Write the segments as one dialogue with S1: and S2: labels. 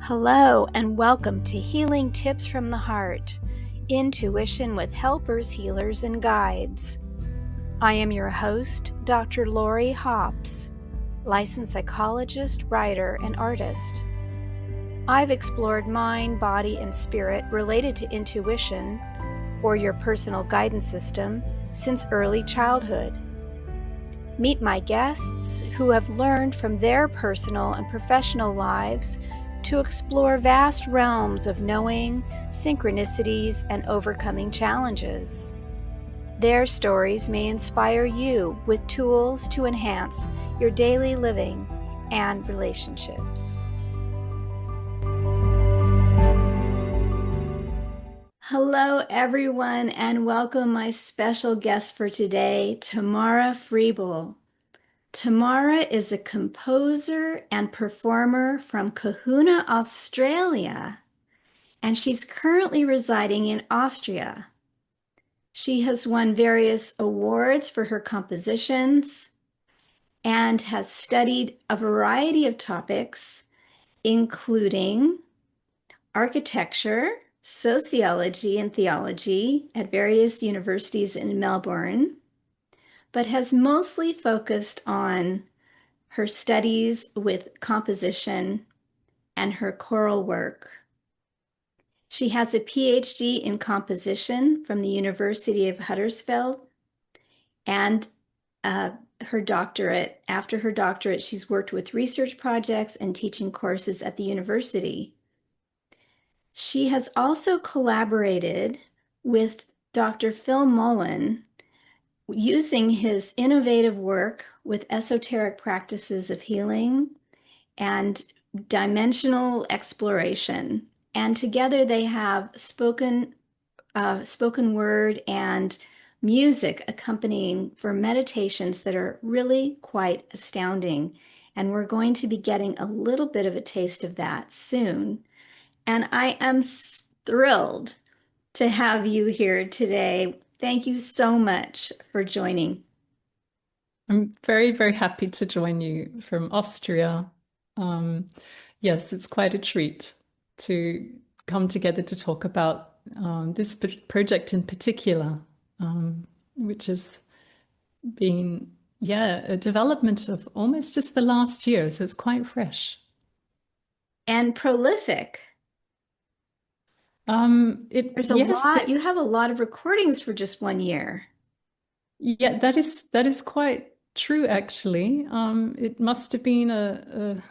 S1: Hello and welcome to Healing Tips from the Heart, Intuition with Helpers, Healers, and Guides. I am your host, Dr. Lori Hops, licensed psychologist, writer, and artist. I've explored mind, body, and spirit related to intuition, or your personal guidance system, since early childhood. Meet my guests who have learned from their personal and professional lives to explore vast realms of knowing, synchronicities, and overcoming challenges. Their stories may inspire you with tools to enhance your daily living and relationships. Hello, everyone, and welcome my special guest for today, Tamara Friebel. Tamara is a composer and performer from Kahuna, Australia, and she's currently residing in Austria. She has won various awards for her compositions and has studied a variety of topics, including architecture, sociology, and theology at various universities in Melbourne, but has mostly focused on her studies with composition and her choral work. She has a Ph.D. in composition from the University of Huddersfield, and her doctorate. After her doctorate, she's worked with research projects and teaching courses at the university. She has also collaborated with Dr. Phil Mullen, using his innovative work with esoteric practices of healing and dimensional exploration. And together they have spoken word and music accompanying for meditations that are really quite astounding. And we're going to be getting a little bit of a taste of that soon. And I am thrilled to have you here today. Thank you so much for joining.
S2: I'm very, very happy to join you from Austria. Yes, it's quite a treat to come together to talk about this project in particular, which has been, a development of almost just the last year, so it's quite fresh.
S1: And prolific. There's a lot. You have a lot of recordings for just 1 year.
S2: Yeah, that is quite true, actually. It must have been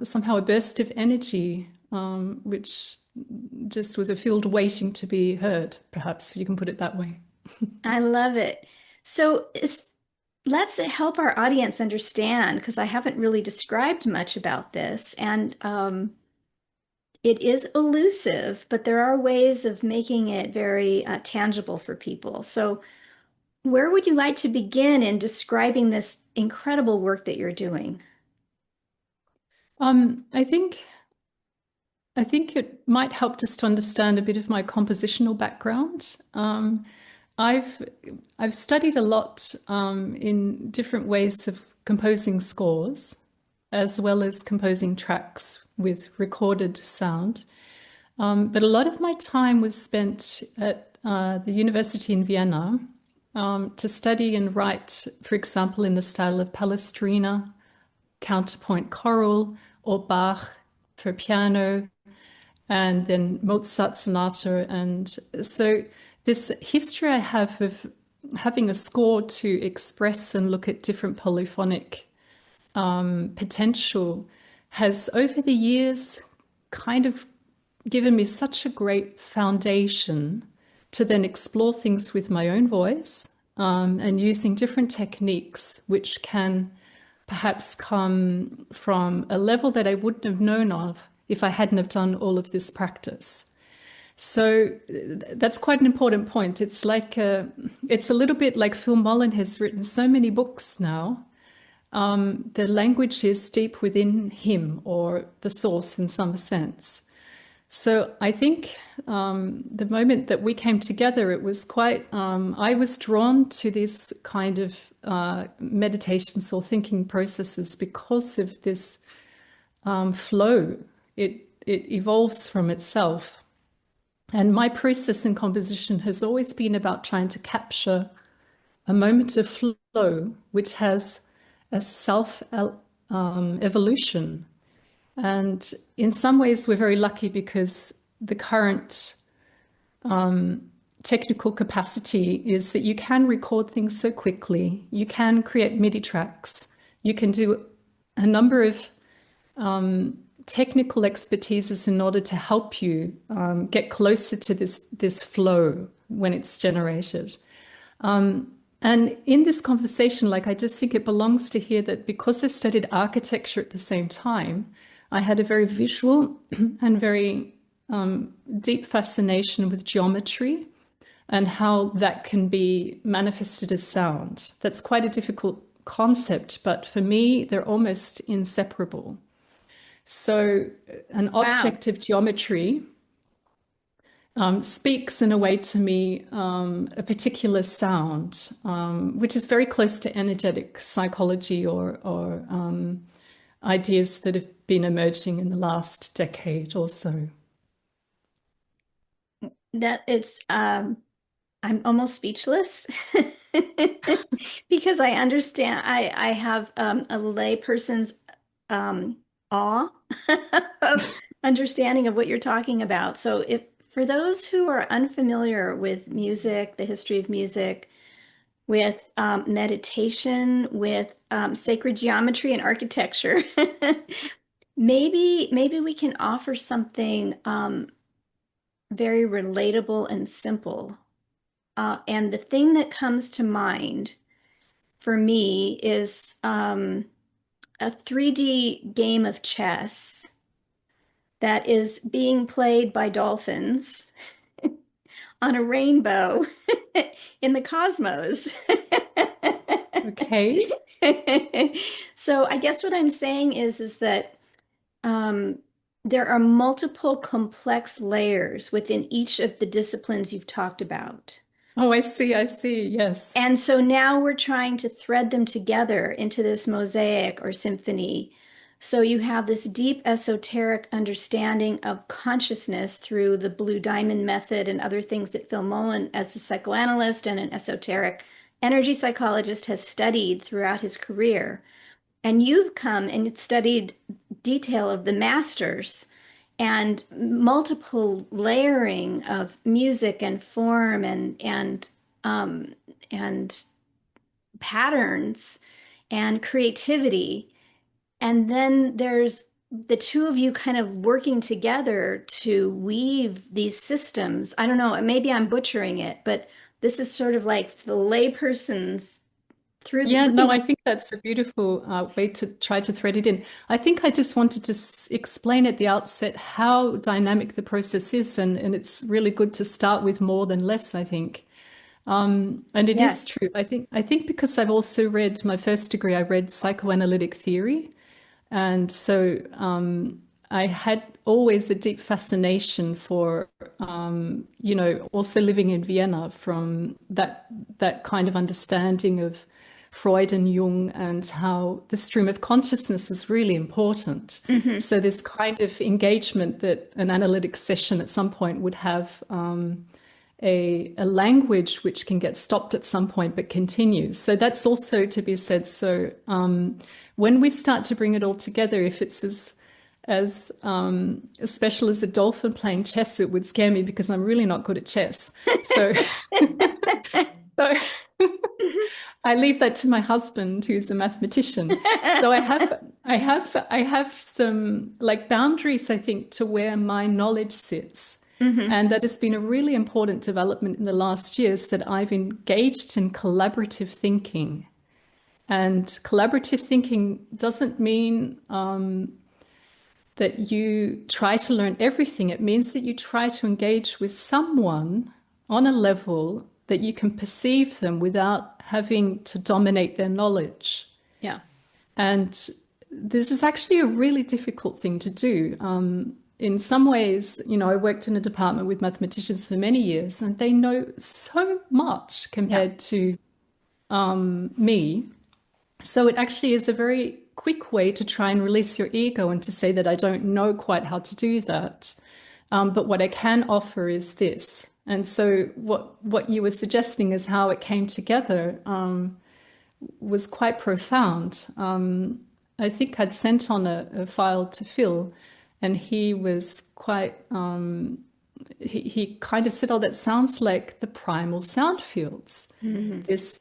S2: somehow a burst of energy, which just was a field waiting to be heard, perhaps you can put it that way.
S1: I love it. So let's help our audience understand, because I haven't really described much about this. And it is elusive, but there are ways of making it very tangible for people. So where would you like to begin in describing this incredible work that you're doing?
S2: I think it might help just to understand a bit of my compositional background. I've studied a lot in different ways of composing scores, as well as composing tracks with recorded sound. But a lot of my time was spent at the university in Vienna to study and write, for example, in the style of Palestrina, counterpoint choral, or Bach for piano, and then Mozart sonata. And so this history I have of having a score to express and look at different polyphonic potential has over the years kind of given me such a great foundation to then explore things with my own voice and using different techniques which can perhaps come from a level that I wouldn't have known of if I hadn't have done all of this practice. So that's quite an important point. It's a little bit like Phil Mullen has written so many books now. The language is deep within him, or the source in some sense. So I think the moment that we came together, it was quite, I was drawn to this kind of meditations or thinking processes because of this flow. it evolves from itself. And my process in composition has always been about trying to capture a moment of flow, which has a self evolution. And in some ways, we're very lucky because the current technical capacity is that you can record things so quickly. You can create MIDI tracks. You can do a number of technical expertises in order to help you get closer to this flow when it's generated. And in this conversation, like I just think it belongs to here that because I studied architecture at the same time, I had a very visual and very deep fascination with geometry and how that can be manifested as sound. That's quite a difficult concept, but for me, they're almost inseparable. So an
S1: Wow.
S2: object of geometry speaks in a way to me a particular sound, which is very close to energetic psychology or ideas that have been emerging in the last decade or so.
S1: That it's I'm almost speechless because I understand I have a layperson's um awe of understanding of what you're talking about. So if for those who are unfamiliar with music, the history of music, with meditation, with sacred geometry and architecture, maybe we can offer something very relatable and simple. And the thing that comes to mind for me is a 3D game of chess that is being played by dolphins on a rainbow in the cosmos.
S2: Okay.
S1: So I guess what I'm saying is that um, there are multiple complex layers within each of the disciplines you've talked about.
S2: Oh, I see. I see. Yes.
S1: And so now we're trying to thread them together into this mosaic or symphony. So you have this deep esoteric understanding of consciousness through the Blue Diamond method and other things that Phil Mullen, as a psychoanalyst and an esoteric energy psychologist, has studied throughout his career. And you've come and studied detail of the masters and multiple layering of music and form and patterns and creativity. And then there's the two of you kind of working together to weave these systems. I don't know, maybe I'm butchering it, but this is sort of like the layperson's through
S2: Yeah, no,
S1: looking.
S2: I think that's a beautiful way to try to thread it in. I think I just wanted to explain at the outset how dynamic the process is, and it's really good to start with more than less, I think. And it is
S1: Yes.
S2: true. I think because I've also read my first degree, I read psychoanalytic theory. And so I had always a deep fascination for, also living in Vienna from that kind of understanding of Freud and Jung and how the stream of consciousness is really important.
S1: Hmm.
S2: So this kind of engagement that an analytic session at some point would have a language which can get stopped at some point but continues. So that's also to be said. So when we start to bring it all together, if it's as special as a dolphin playing chess, it would scare me because I'm really not good at chess. So so I leave that to my husband, who's a mathematician. So I have some like boundaries, I think, to where my knowledge sits.
S1: Hmm.
S2: And that has been a really important development in the last years that I've engaged in collaborative thinking. And collaborative thinking doesn't mean that you try to learn everything. It means that you try to engage with someone on a level that you can perceive them without having to dominate their knowledge.
S1: Yeah.
S2: And this is actually a really difficult thing to do. In some ways, I worked in a department with mathematicians for many years, and they know so much
S1: Yeah.
S2: compared to me. So it actually is a very quick way to try and release your ego and to say that I don't know quite how to do that. But what I can offer is this. And so what you were suggesting is how it came together was quite profound. I think I'd sent on a file to Phil, and he was quite, he kind of said, oh, that sounds like the primal sound fields.
S1: Mhm.
S2: This,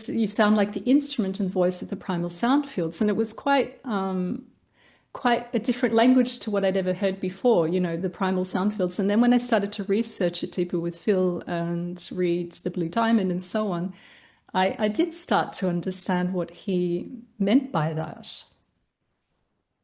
S2: you sound like the instrument and voice of the primal sound fields. And it was quite a different language to what I'd ever heard before, you know, the primal sound fields. And then when I started to research it deeper with Phil and read The Blue Diamond and so on, I did start to understand what he meant by that.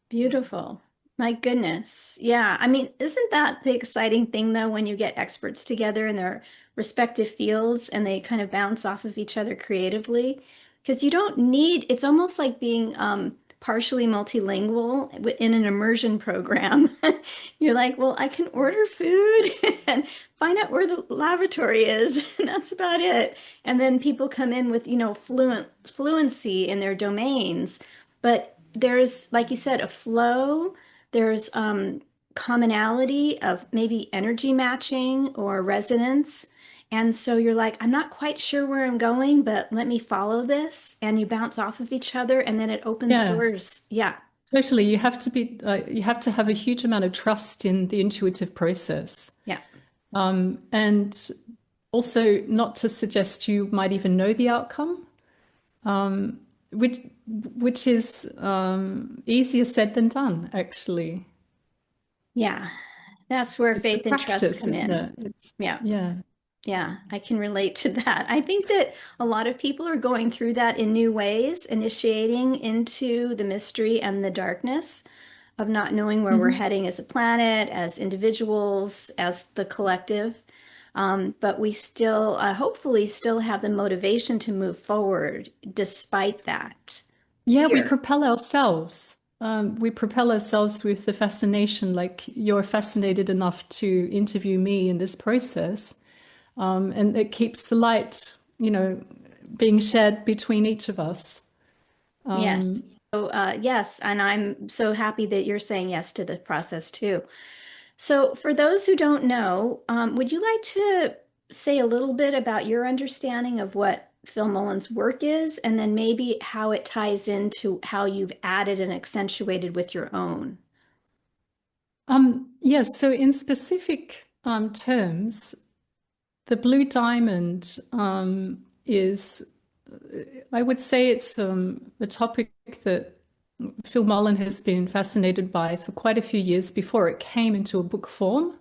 S1: Beautiful. My goodness. Yeah. I mean, isn't that the exciting thing though, when you get experts together in their respective fields and they kind of bounce off of each other creatively? Because you don't need, it's almost like being partially multilingual in an immersion program. You're like, well, I can order food and find out where the lavatory is, and that's about it. And then people come in with, fluency in their domains. But there's, like you said, a flow. There's commonality of maybe energy matching or resonance. And so you're like, I'm not quite sure where I'm going, but let me follow this. And you bounce off of each other, and then it opens
S2: Yes,
S1: doors. Yeah.
S2: totally. You have to have a huge amount of trust in the intuitive process.
S1: Yeah.
S2: And also not to suggest you might even know the outcome, which which is easier said than done, actually.
S1: Yeah. That's where
S2: It's a
S1: faith and trust
S2: practice,
S1: come
S2: isn't
S1: in.
S2: it? It's
S1: Yeah.
S2: yeah.
S1: Yeah, I can relate to that. I think that a lot of people are going through that in new ways, initiating into the mystery and the darkness of not knowing where we're
S2: Mhm.
S1: heading as a planet, as individuals, as the collective. But we still, hopefully, still have the motivation to move forward despite that
S2: Yeah, we
S1: fear.
S2: propel ourselves. We propel ourselves with the fascination, like you're fascinated enough to interview me in this process. And it keeps the light, being shared between each of us.
S1: Yes.
S2: Um,
S1: So, yes, and I'm so happy that you're saying yes to the process too. So, for those who don't know, would you like to say a little bit about your understanding of what Phil Mullen's work is, and then maybe how it ties into how you've added and accentuated with your own?
S2: yes, so in specific terms, the blue diamond is, I would say it's a topic that Phil Mullen has been fascinated by for quite a few years before it came into a book form.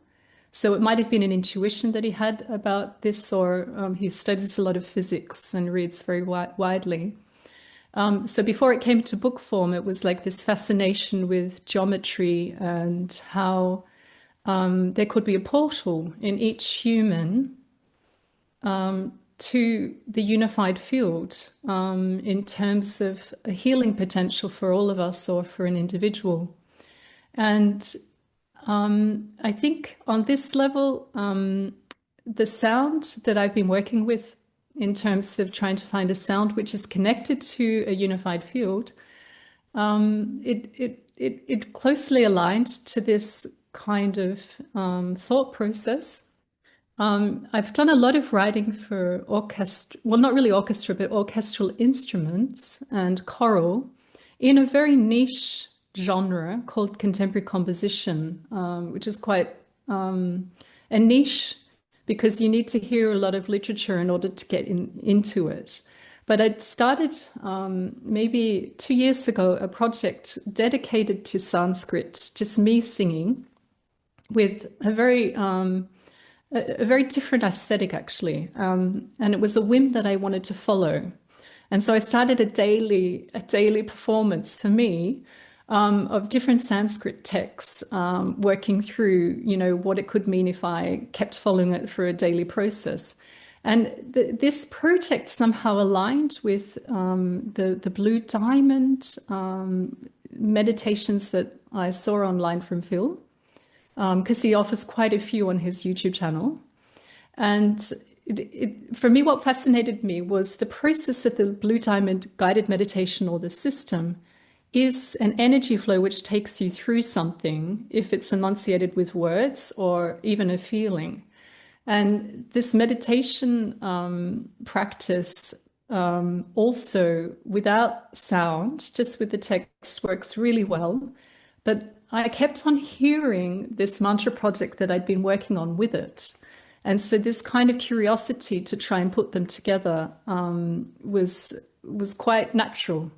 S2: So it might have been an intuition that he had about this, or he studies a lot of physics and reads very widely. So before it came to book form, it was like this fascination with geometry and how there could be a portal in each human to the unified field in terms of a healing potential for all of us or for an individual. And I think on this level, the sound that I've been working with in terms of trying to find a sound which is connected to a unified field, it closely aligned to this kind of thought process. I've done a lot of writing for orchestra, well, not really orchestra, but orchestral instruments and choral in a very niche genre called contemporary composition, which is quite a niche because you need to hear a lot of literature in order to get into it. But I started maybe 2 years ago a project dedicated to Sanskrit, just me singing with a very different aesthetic, actually. And it was a whim that I wanted to follow. And so I started a daily performance for me of different Sanskrit texts, working through, what it could mean if I kept following it for a daily process. And this project somehow aligned with the Blue Diamond meditations that I saw online from Phil, because he offers quite a few on his YouTube channel. And for me, what fascinated me was the process of the Blue Diamond guided meditation or the system is an energy flow which takes you through something, if it's enunciated with words or even a feeling. And this meditation practice, also without sound, just with the text, works really well. But I kept on hearing this mantra project that I'd been working on with it. And so this kind of curiosity to try and put them together was quite natural.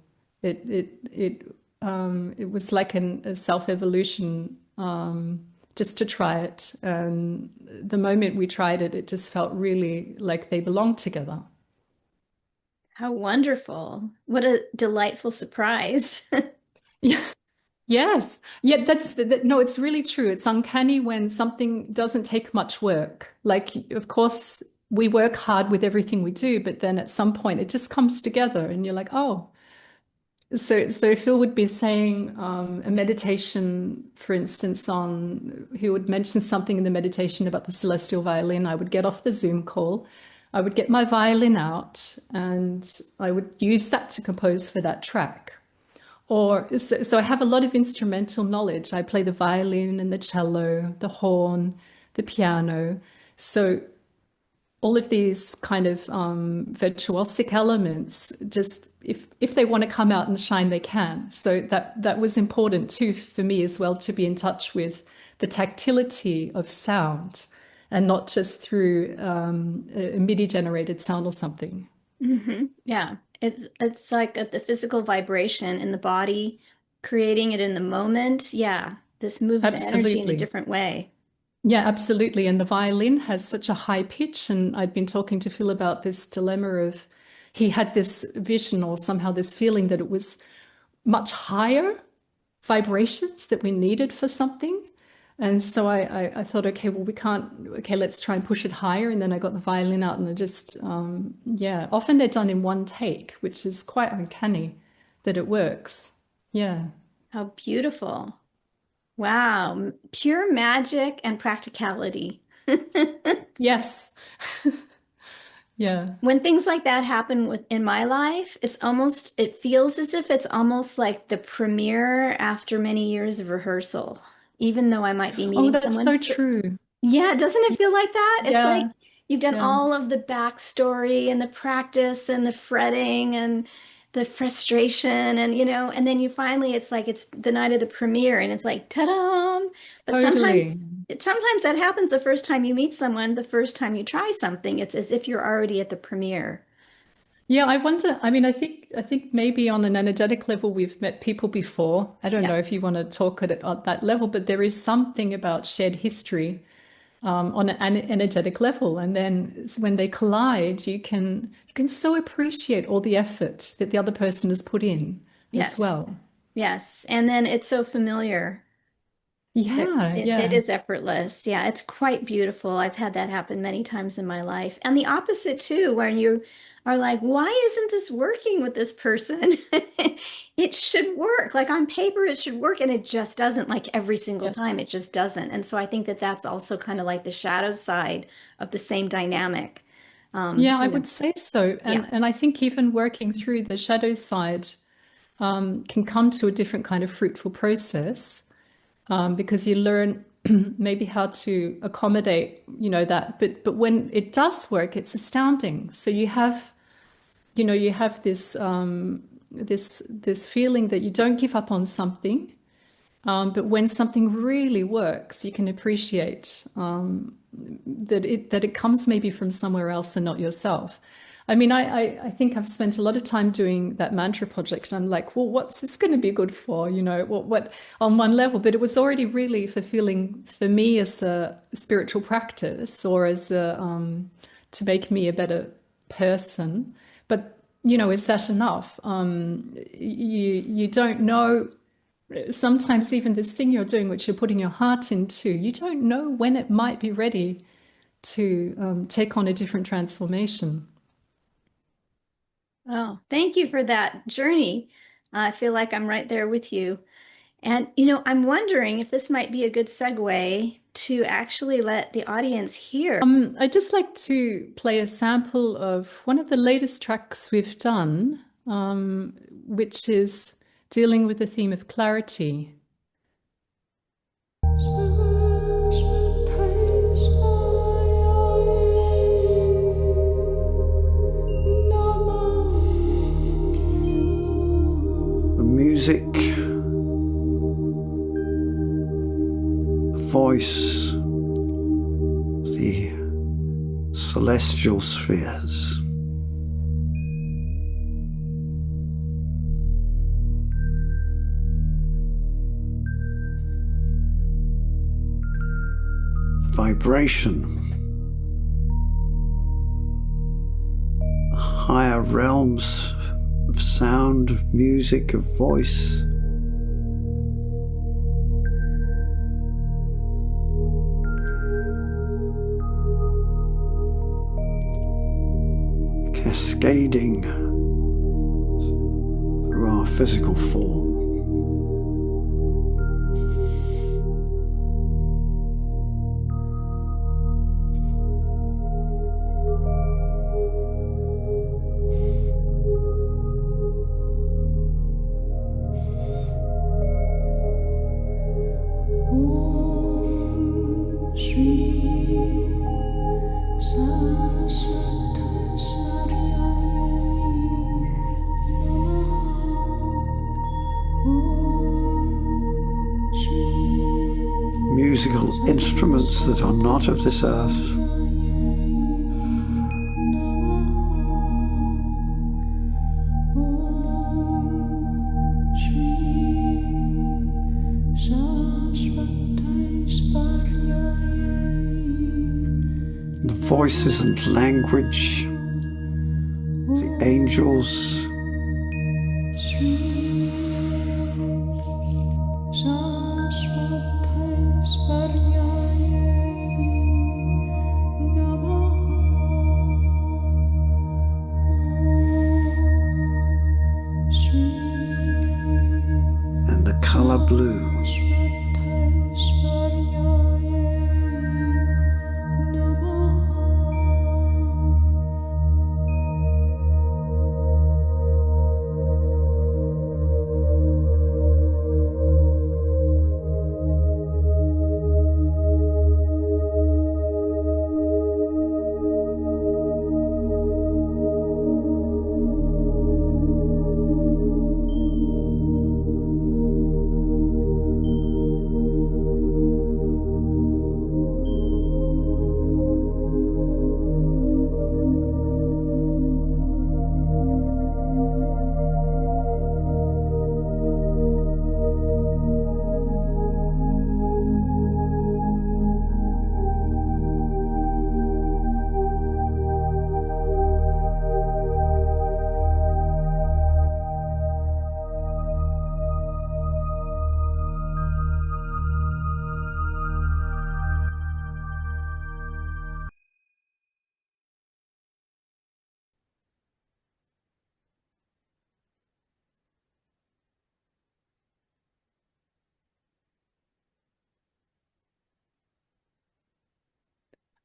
S2: It was like a self-evolution, just to try it. And the moment we tried it, it just felt really like they belonged together.
S1: How wonderful. What a delightful surprise.
S2: Yeah. Yes. Yeah, no, it's really true. It's uncanny when something doesn't take much work. Like, of course, we work hard with everything we do, but then at some point it just comes together and you're like, oh. So Phil would be saying a meditation, for instance, on he would mention something in the meditation about the celestial violin. I would get off the Zoom call, I would get my violin out, and I would use that to compose for that track. So I have a lot of instrumental knowledge. I play the violin and the cello, the horn, the piano. So all of these kind of virtuosic elements, just if they want to come out and shine, they can. So that was important too for me as well, to be in touch with the tactility of sound and not just through a MIDI generated sound or something.
S1: Yeah. It's like the physical vibration in the body, creating it in the moment. Yeah. This moves energy in a
S2: Absolutely.
S1: different way.
S2: Yeah, absolutely. And the violin has such a high pitch. And I'd been talking to Phil about this dilemma of he had this vision or somehow this feeling that it was much higher vibrations that we needed for something. And so I thought, okay, well, we can't, okay, let's try and push it higher. And then I got the violin out and I just, yeah, often they're done in one take, which is quite uncanny that it works. Yeah.
S1: How beautiful. Wow. Pure magic and practicality.
S2: Yes. Yeah.
S1: When things like that happen in my life, it feels as if it's almost like the premiere after many years of rehearsal, even though I might be
S2: Oh,
S1: meeting
S2: that's
S1: someone.
S2: so true.
S1: Yeah, doesn't it feel like that? It's like
S2: Yeah.
S1: you've done
S2: Yeah.
S1: all of the backstory and the practice and the fretting and the frustration and and then you finally it's like it's the night of the premiere and it's like ta-da! But
S2: Totally.
S1: sometimes that happens the first time you meet someone, the first time you try something. It's as if you're already at the premiere.
S2: Yeah, I wonder, I mean, I think maybe on an energetic level we've met people before. I don't
S1: Yeah.
S2: know if you want to talk at that level, but there is something about shared history on an energetic level. And then when they collide, you can so appreciate all the effort that the other person has put in as
S1: Yes.
S2: well.
S1: Yes. And then it's so familiar.
S2: Yeah,
S1: It
S2: yeah.
S1: is effortless. Yeah, it's quite beautiful. I've had that happen many times in my life. And the opposite too, where you are like, why isn't this working with this person? It should work. Like on paper, it should work. And it just doesn't. Like every single
S2: Yeah.
S1: time, it just doesn't. And so I think that that's also kind of like the shadow side of the same dynamic.
S2: Yeah, I
S1: You know,
S2: would say so.
S1: yeah.
S2: And I think even working through the shadow side can come to a different kind of fruitful process. Because you learn maybe how to accommodate, that. But when it does work, it's astounding. So you have this feeling that you don't give up on something, but when something really works, you can appreciate that it comes maybe from somewhere else and not yourself. I mean, I think I've spent a lot of time doing that mantra project, and I'm like, well, what's this going to be good for? What on one level, but it was already really fulfilling for me as a spiritual practice or as to make me a better person. But is that enough? You don't know, sometimes even this thing you're doing, which you're putting your heart into, you don't know when it might be ready to take on a different transformation.
S1: Oh, thank you for that journey. I feel like I'm right there with you. And, I'm wondering if this might be a good segue. to actually let the audience hear.
S2: I'd just like to play a sample of one of the latest tracks we've done, which is dealing with the theme of clarity.
S3: The music, the voice, the celestial spheres. Vibration, the higher realms of sound, of music, of voice. Cascading through our physical form. Musical instruments that are not of this earth. The voices and language, the angels, and the color blue.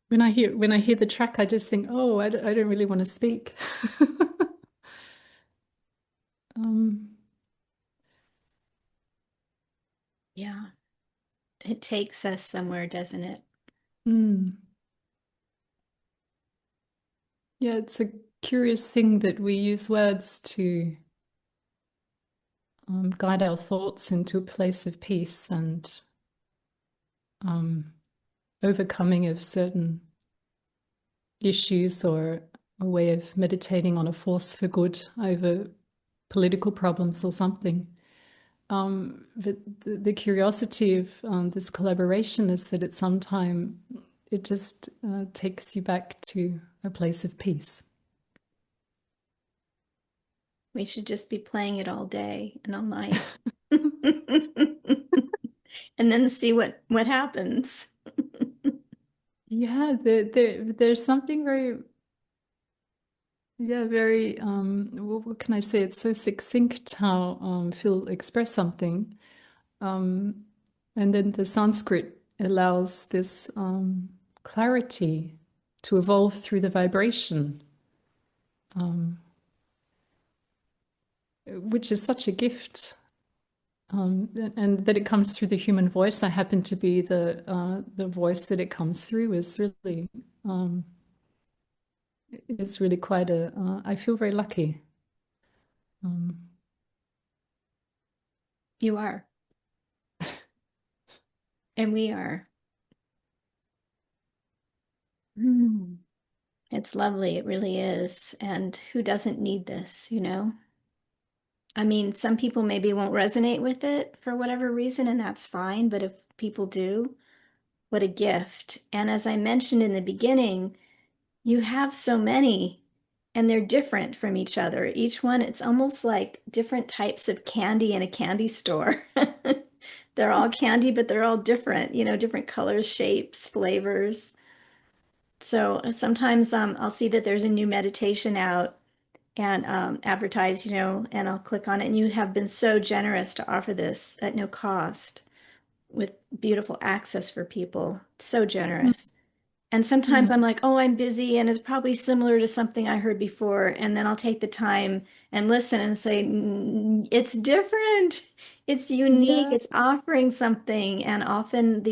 S2: When I hear the track, I just think, oh, I don't really want to speak.
S1: Yeah, it takes us somewhere, doesn't it?
S2: Yeah, it's a curious thing that we use words to guide our thoughts into a place of peace and overcoming of certain issues, or a way of meditating on a force for good over political problems or something. But the curiosity of this collaboration is that at some time it just takes you back to a place of peace.
S1: We should just be playing it all day and all night. And then see what happens.
S2: Yeah, there's something very, very, what can I say? It's so succinct how Phil expressed something. And then the Sanskrit allows this clarity to evolve through the vibration, which is such a gift. And that it comes through the human voice. I happen to be the voice that it comes through is really quite a. I feel very lucky.
S1: You are. And we are. It's lovely. It really is. And who doesn't need this, you know? I mean, some people maybe won't resonate with it for whatever reason, and that's fine. But if people do, what a gift. And as I mentioned in the beginning, you have so many, and they're different from each other. Each one, it's almost like different types of candy in a candy store. They're all candy, but they're all different, you know, different colors, shapes, flavors. So sometimes I'll see that there's a new meditation out and advertised, you know, and I'll click on it. And you have been so generous to offer this at no cost with beautiful access for people. So generous. And sometimes I'm like, oh, I'm busy, and it's probably similar to something I heard before. And then I'll take the time and listen and say, it's different. It's unique.
S2: Yeah,
S1: It's offering something. And often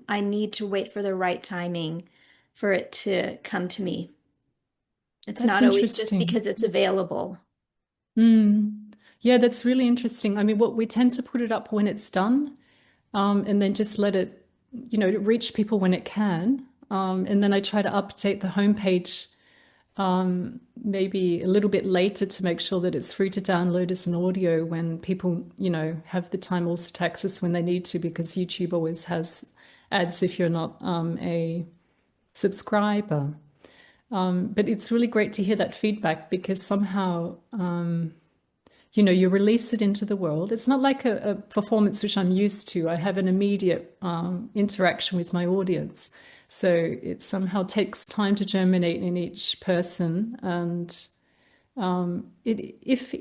S1: I need to wait for the right timing for it to come to me. It's
S2: that's
S1: not always just
S2: interesting.
S1: because it's available.
S2: Yeah, that's really interesting. I mean, what we tend to put it up when it's done, and then just let it, reach people when it can. And then I try to update the homepage maybe a little bit later to make sure that it's free to download as an audio when people, have the time also to access when they need to, because YouTube always has ads if you're not a subscriber. But it's really great to hear that feedback, because somehow, you release it into the world. It's not like a performance which I'm used to. I have an immediate interaction with my audience. So it somehow takes time to germinate in each person. And if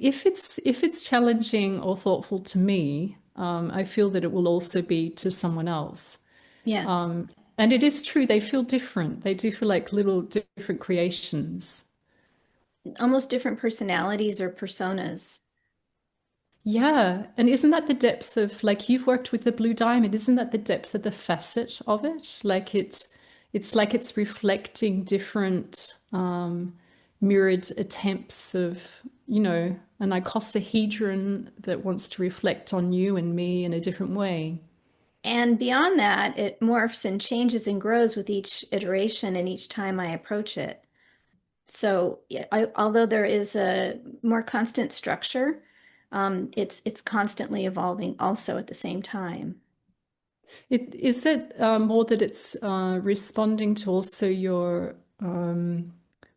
S2: it's challenging or thoughtful to me, I feel that it will also be to someone else.
S1: Yes.
S2: And it is true, they feel different. They do feel like little different creations.
S1: Almost different personalities or personas.
S2: Yeah. And isn't that the depth of, like, you've worked with the blue diamond, isn't that the depth of the facet of it? Like it's like it's reflecting different mirrored attempts of, an icosahedron that wants to reflect on you and me in a different way.
S1: And beyond that, it morphs and changes and grows with each iteration and each time I approach it. So although there is a more constant structure, it's constantly evolving also at the same time.
S2: Is it more that it's responding to also your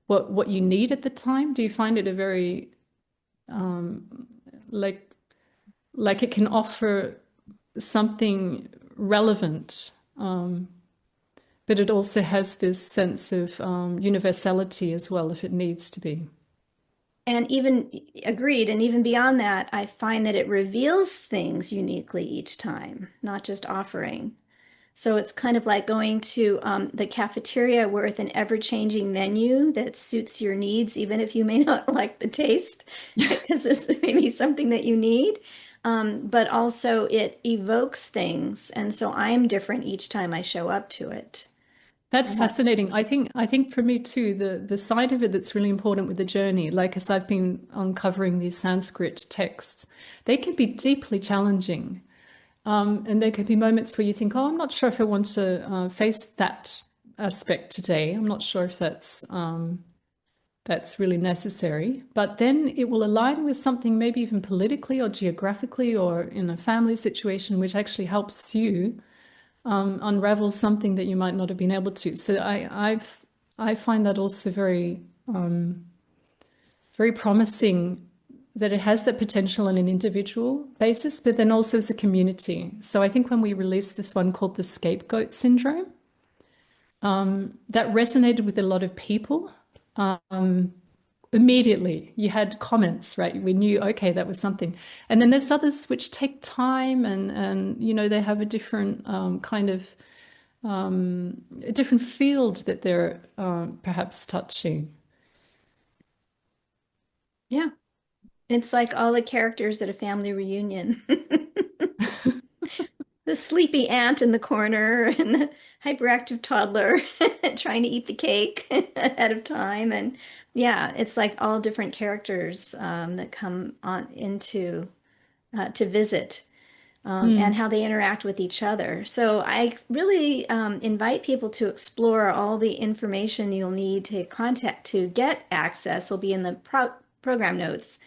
S2: what you need at the time? Do you find it a very like it can offer something relevant, but it also has this sense of universality as well, if it needs to be?
S1: And even agreed, and even beyond that, I find that it reveals things uniquely each time, not just offering. So it's kind of like going to the cafeteria with an ever-changing menu that suits your needs, even if you may not like the taste, because this may be something that you need. But also it evokes things. And so I'm different each time I show up to it.
S2: That's fascinating. I think for me too, the side of it that's really important with the journey, like as I've been uncovering these Sanskrit texts, they can be deeply challenging. And there can be moments where you think, oh, I'm not sure if I want to face that aspect today. I'm not sure if that's really necessary. But then it will align with something maybe even politically or geographically or in a family situation, which actually helps you unravel something that you might not have been able to. So I find that also very very promising, that it has that potential on an individual basis, but then also as a community. So I think when we released this one called the scapegoat syndrome, that resonated with a lot of people. Immediately you had comments, right? We knew, okay, that was something. And then there's others which take time and they have a different kind of a different field that they're perhaps touching.
S1: Yeah. It's like all the characters at a family reunion. The sleepy aunt in the corner and the hyperactive toddler trying to eat the cake ahead of time. And yeah, it's like all different characters that come on into to visit and
S2: Mm.
S1: how they interact with each other. So I really invite people to explore all the information you'll need to contact to get access will be in the program notes.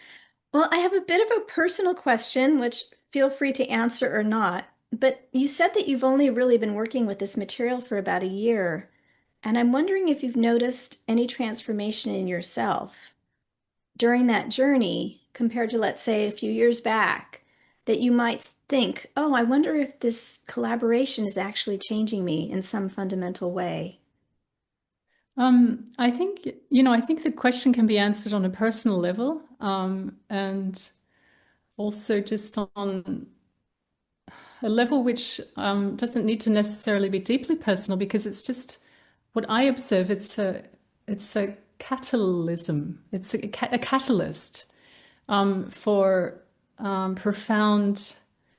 S1: Well, I have a bit of a personal question, which feel free to answer or not. But you said that you've only really been working with this material for about a year. And I'm wondering if you've noticed any transformation in yourself during that journey compared to, let's say, a few years back, that you might think, oh, I wonder if this collaboration is actually changing me in some fundamental way.
S2: I think, I think the question can be answered on a personal level, and also just on a level which doesn't need to necessarily be deeply personal, because it's just what I observe. It's a catalysm. It's a catalyst for profound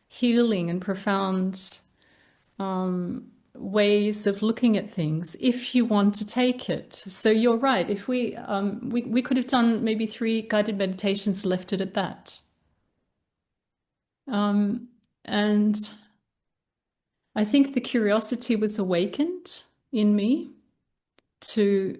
S2: healing and profound ways of looking at things if you want to take it. So you're right. If we could have done maybe 3 guided meditations, left it at that. And I think the curiosity was awakened in me to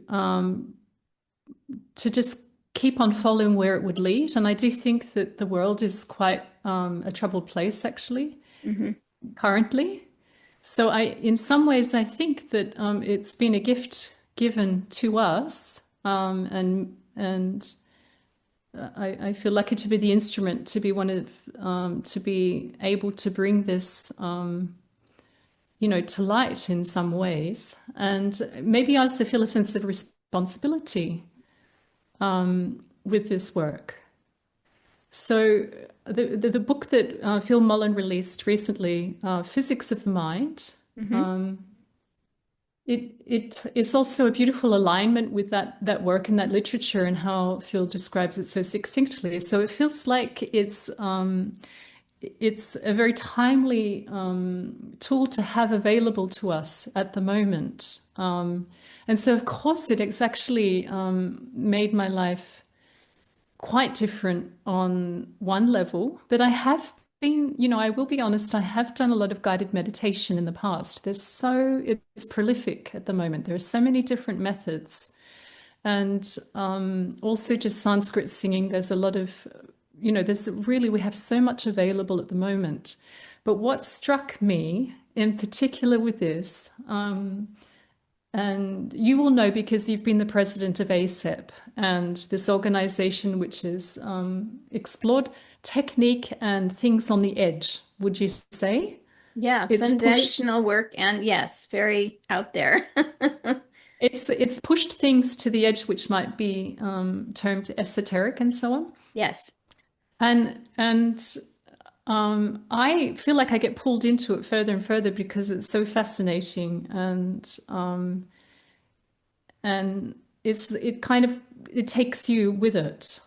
S2: just keep on following where it would lead. And I do think that the world is quite a troubled place, actually,
S1: Hmm.
S2: currently. So in some ways, I think that it's been a gift given to us, and I feel lucky to be the instrument, to be one of, to be able to bring this, to light in some ways. And maybe I also feel a sense of responsibility with this work. So the book that Phil Mullen released recently, Physics of the Mind,
S1: Hmm.
S2: it's also a beautiful alignment with that work and that literature and how Phil describes it so succinctly. So it feels like it's a very timely tool to have available to us at the moment. And so, of course, it's actually made my life quite different on one level. But I have been, I will be honest, I have done a lot of guided meditation in the past. It's prolific at the moment. There are so many different methods. And also just Sanskrit singing. There's a lot of, we have so much available at the moment. But what struck me in particular with this, and you will know because you've been the president of ACEP, and this organization which has explored technique and things on the edge, would you say?
S1: Yeah,
S2: It's pushed
S1: foundational work and yes, very out there.
S2: it's pushed things to the edge which might be termed esoteric and so on.
S1: Yes.
S2: And I feel like I get pulled into it further and further because it's so fascinating, and it takes you with it,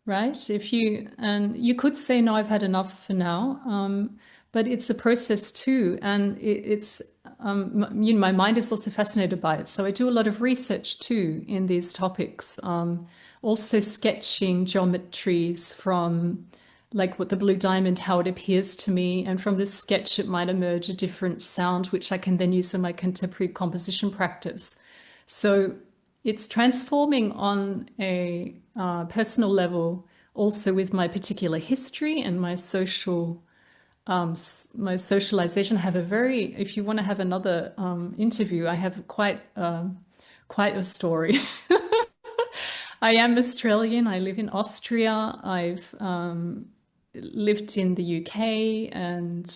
S2: right? You could say, no, I've had enough for now, but it's a process too, and it's my mind is also fascinated by it. So I do a lot of research too in these topics, also sketching geometries from like what the blue diamond, how it appears to me, and from this sketch it might emerge a different sound, which I can then use in my contemporary composition practice. So it's transforming on a personal level, also with my particular history and my my socialization. I have if you want to have another interview, I have quite a story. I am Australian. I live in Austria. I've lived in the UK, and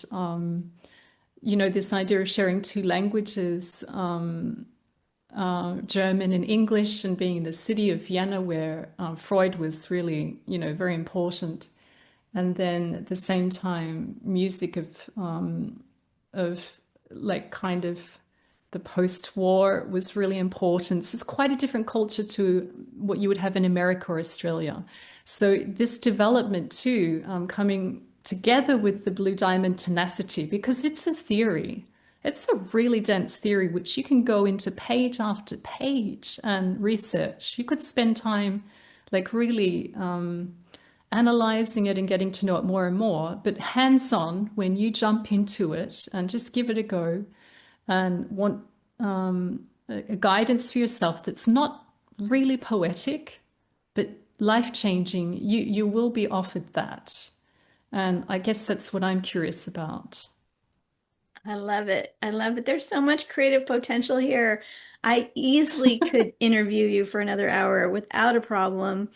S2: this idea of sharing 2 languages, German and English, and being in the city of Vienna where Freud was really, very important. And then at the same time, music of like kind of the post-war was really important. So it's quite a different culture to what you would have in America or Australia. So this development too, coming together with the blue diamond tenacity, because it's a theory. It's a really dense theory, which you can go into page after page and research. You could spend time like really analyzing it and getting to know it more and more, but hands-on when you jump into it and just give it a go and want a guidance for yourself that's not really poetic, but life-changing, you will be offered that. And I guess that's what I'm curious about.
S1: I love it. I love it. There's so much creative potential here. I easily could interview you for another hour without a problem.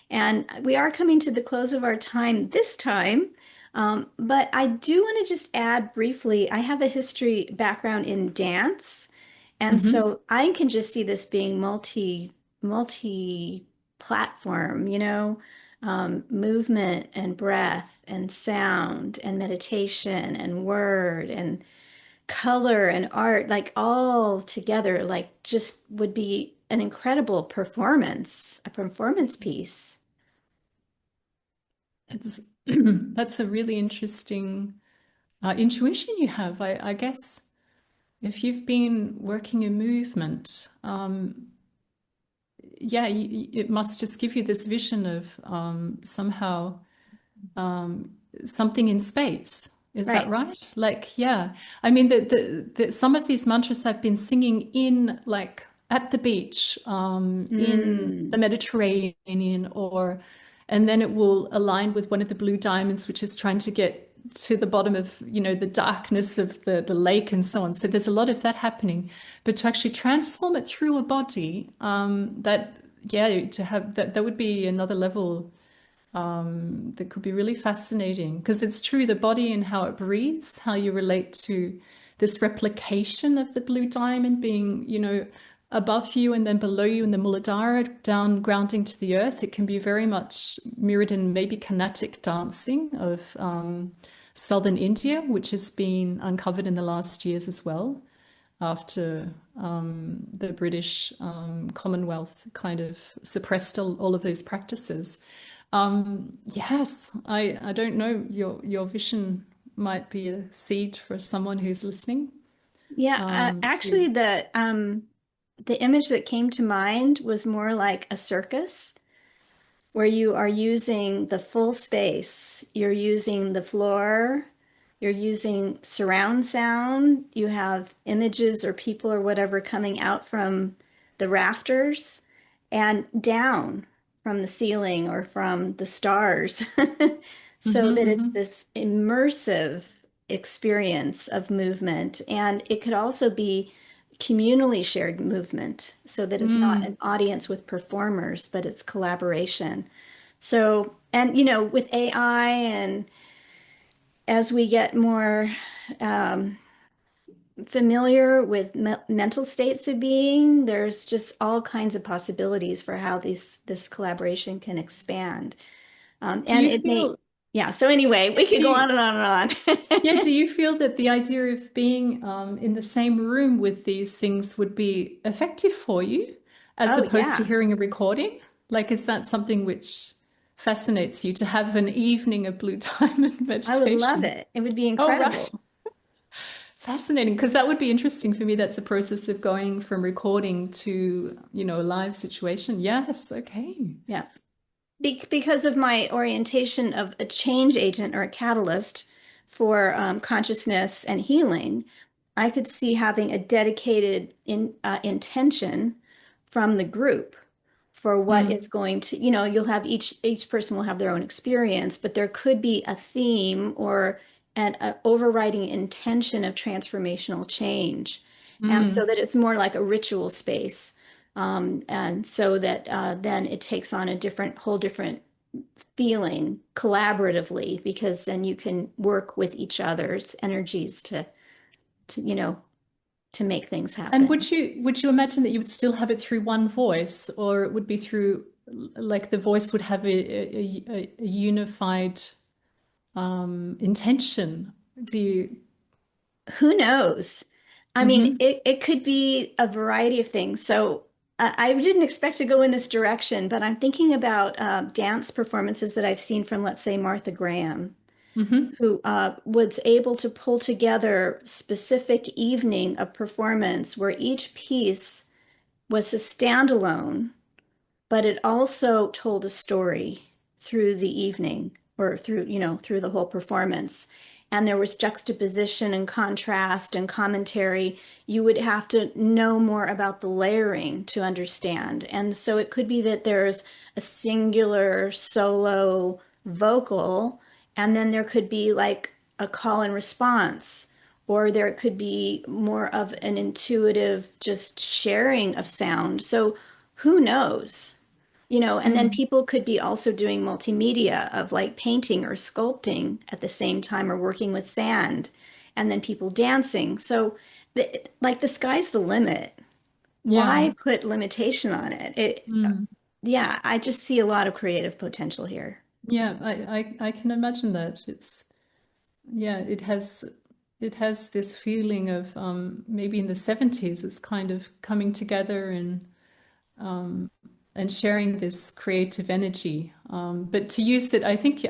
S1: And we are coming to the close of our time this time. But I do want to just add briefly, I have a history background in dance. And
S2: Mm-hmm.
S1: so I can just see this being multi platform, movement and breath and sound and meditation and word and color and art, like all together, like just would be an incredible performance, a performance piece.
S2: It's that's a really interesting intuition you have. I guess if you've been working in movement, yeah, it must just give you this vision of somehow something in space. Is that
S1: Right.
S2: right? Like, yeah. I mean, some of these mantras I've been singing in like at the beach, in the
S1: Mm.
S2: Mediterranean, or and then it will align with one of the blue diamonds, which is trying to get to the bottom of, the darkness of the lake and so on. So there's a lot of that happening. But to actually transform it through a body, yeah, to have that would be another level that could be really fascinating because it's true, the body and how it breathes, how you relate to this replication of the blue diamond being, above you and then below you in the Muladhara, down grounding to the earth. It can be very much mirrored in maybe Carnatic dancing of southern India, which has been uncovered in the last years as well after the British Commonwealth kind of suppressed all of those practices. Yes, I don't know. Your vision might be a seed for someone who's listening.
S1: Yeah,
S2: To
S1: actually the image that came to mind was more like a circus where you are using the full space. You're using the floor, you're using surround sound, you have images or people or whatever coming out from the rafters and down from the ceiling or from the stars. So
S2: Mhm,
S1: that it's
S2: mhm.
S1: this immersive experience of movement. And it could also be communally shared movement so that it's not
S2: Mm.
S1: an audience with performers, but it's collaboration. So, and with AI and as we get more um, familiar with mental states of being, there's just all kinds of possibilities for how this collaboration can expand.
S2: Do
S1: And
S2: you
S1: it may,
S2: feel,
S1: yeah. So anyway, we could
S2: do
S1: go
S2: you,
S1: on and on and
S2: yeah,
S1: on.
S2: do you feel that the idea of being in the same room with these things would be effective for you as
S1: Oh
S2: opposed to
S1: yeah,
S2: hearing a recording? Like, is that something which fascinates you to have an evening of blue diamond
S1: I would love
S2: meditations?
S1: it. It would be
S2: Oh, right.
S1: incredible.
S2: Fascinating, because that would be interesting for me. That's a process of going from recording to, a live situation. Yes, okay.
S1: Yeah. Because of my orientation of a change agent or a catalyst for consciousness and healing, I could see having a dedicated intention from the group for what
S2: Mm,
S1: is going to, you'll have each person will have their own experience, but there could be a theme or an overriding intention of transformational change. And so
S2: mm.
S1: that it's more like a ritual space. And so that then it takes on a whole different feeling collaboratively, because then you can work with each other's energies to to make things
S2: And
S1: happen.
S2: would you imagine that you would still have it through one voice, or it would be through like the voice would have a unified intention? Do you?
S1: Who knows? I mean,
S2: Mm-hmm.
S1: it could be a variety of things. So I didn't expect to go in this direction, but I'm thinking about dance performances that I've seen from, let's say, Martha Graham,
S2: Mm-hmm.
S1: who was able to pull together specific evening of performance where each piece was a standalone, but it also told a story through the evening or through, through the whole performance. And there was juxtaposition and contrast and commentary. You would have to know more about the layering to understand. And so it could be that there's a singular solo vocal, and then there could be like a call and response, or there could be more of an intuitive just sharing of sound. So who knows? And then
S2: Mm.
S1: people could be also doing multimedia of like painting or sculpting at the same time or working with sand, and then people dancing. So like the sky's the limit.
S2: Yeah.
S1: Why put limitation on it?
S2: Mm.
S1: Yeah, I just see a lot of creative potential here.
S2: Yeah, I can imagine that. Yeah, it has this feeling of maybe in the 70s it's kind of coming together um, and sharing this creative energy. But to use it, I think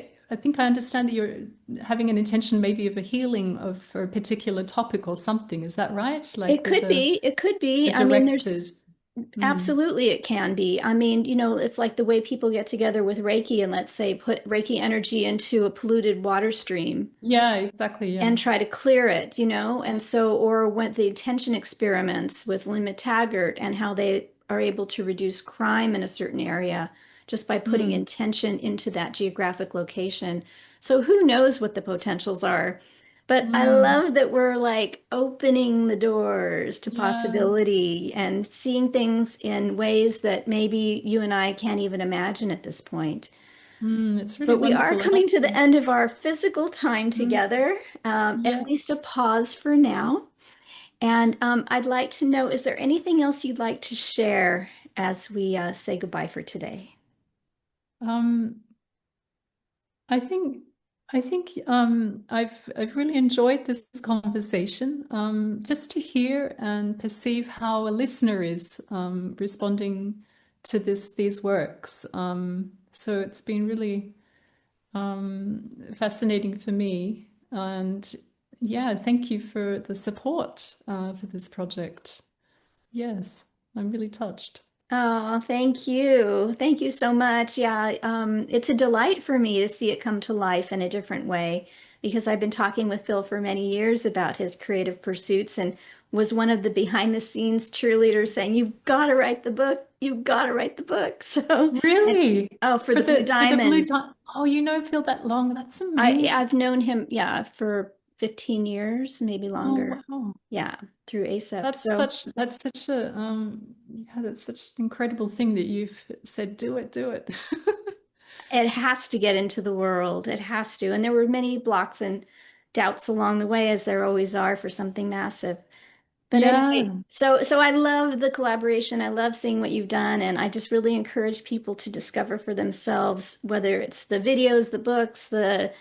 S2: I understand that you're having an intention maybe of a healing of for a particular topic or something. Is that right?
S1: It
S2: Like with
S1: could be, it could
S2: a
S1: be. I mean, there's
S2: directed. Mm.
S1: absolutely, it can be. I mean, it's like the way people get together with Reiki and let's say put Reiki energy into a polluted water stream
S2: Yeah, exactly. Yeah.
S1: and try to clear it, and so, or went the attention experiments with Lynn Taggart and how they are able to reduce crime in a certain area just by putting
S2: Mm.
S1: intention into that geographic location. So who knows what the potentials are? But I
S2: Mm.
S1: love that we're like opening the doors to
S2: Yeah.
S1: possibility and seeing things in ways that maybe you and I can't even imagine at this point.
S2: Mm. It's really
S1: But we are
S2: wonderful. And
S1: coming to the
S2: also,
S1: end of our physical time
S2: mm,
S1: together, at
S2: yeah.
S1: least a pause for now. And I'd like to know, is there anything else you'd like to share as we say goodbye for today?
S2: Um, I think I've really enjoyed this conversation. Just to hear and perceive how a listener is responding to these works. So it's been really fascinating for me. And yeah, thank you for the support for this project. Yes, I'm really touched.
S1: Oh, thank you. Thank you so much. Yeah, it's a delight for me to see it come to life in a different way because I've been talking with Phil for many years about his creative pursuits and was one of the behind the scenes cheerleaders saying, "You've got to write the book. You've got to write the book." So, and
S2: Really?
S1: oh, for the Blue
S2: For the blue
S1: Diamond,
S2: dot. Oh, you know Phil that long. That's
S1: I've
S2: amazing.
S1: known him, yeah, for 15 years, maybe
S2: Oh
S1: longer.
S2: wow.
S1: Yeah, through ACEP. So
S2: That's such a yeah, that's such an incredible thing that you've said, do it, do it.
S1: it has to get into the world. It has to. And there were many blocks and doubts along the way, as there always are for something massive. But anyway,
S2: Yeah.
S1: so I love the collaboration. I love seeing what you've done, and I just really encourage people to discover for themselves, whether it's the videos, the books, the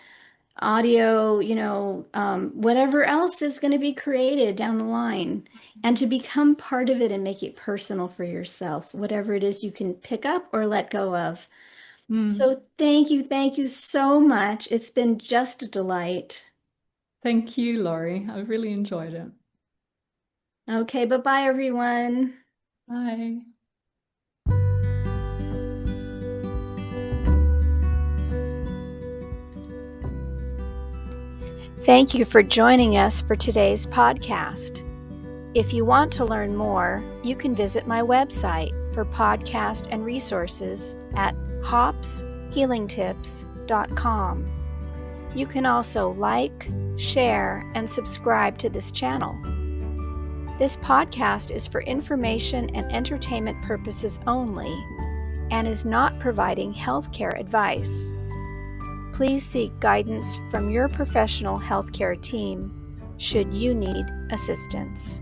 S1: audio, whatever else is going to be created down the line, and to become part of it and make it personal for yourself, whatever it is you can pick up or let go of.
S2: Mm.
S1: So thank you so much. It's been just a delight.
S2: Thank you, Laurie. I've really enjoyed it.
S1: Okay, bye-bye, everyone.
S2: Bye.
S1: Thank you for joining us for today's podcast. If you want to learn more, you can visit my website for podcast and resources at hopshealingtips.com. You can also like, share, and subscribe to this channel. This podcast is for information and entertainment purposes only and is not providing healthcare advice. Please seek guidance from your professional healthcare team should you need assistance.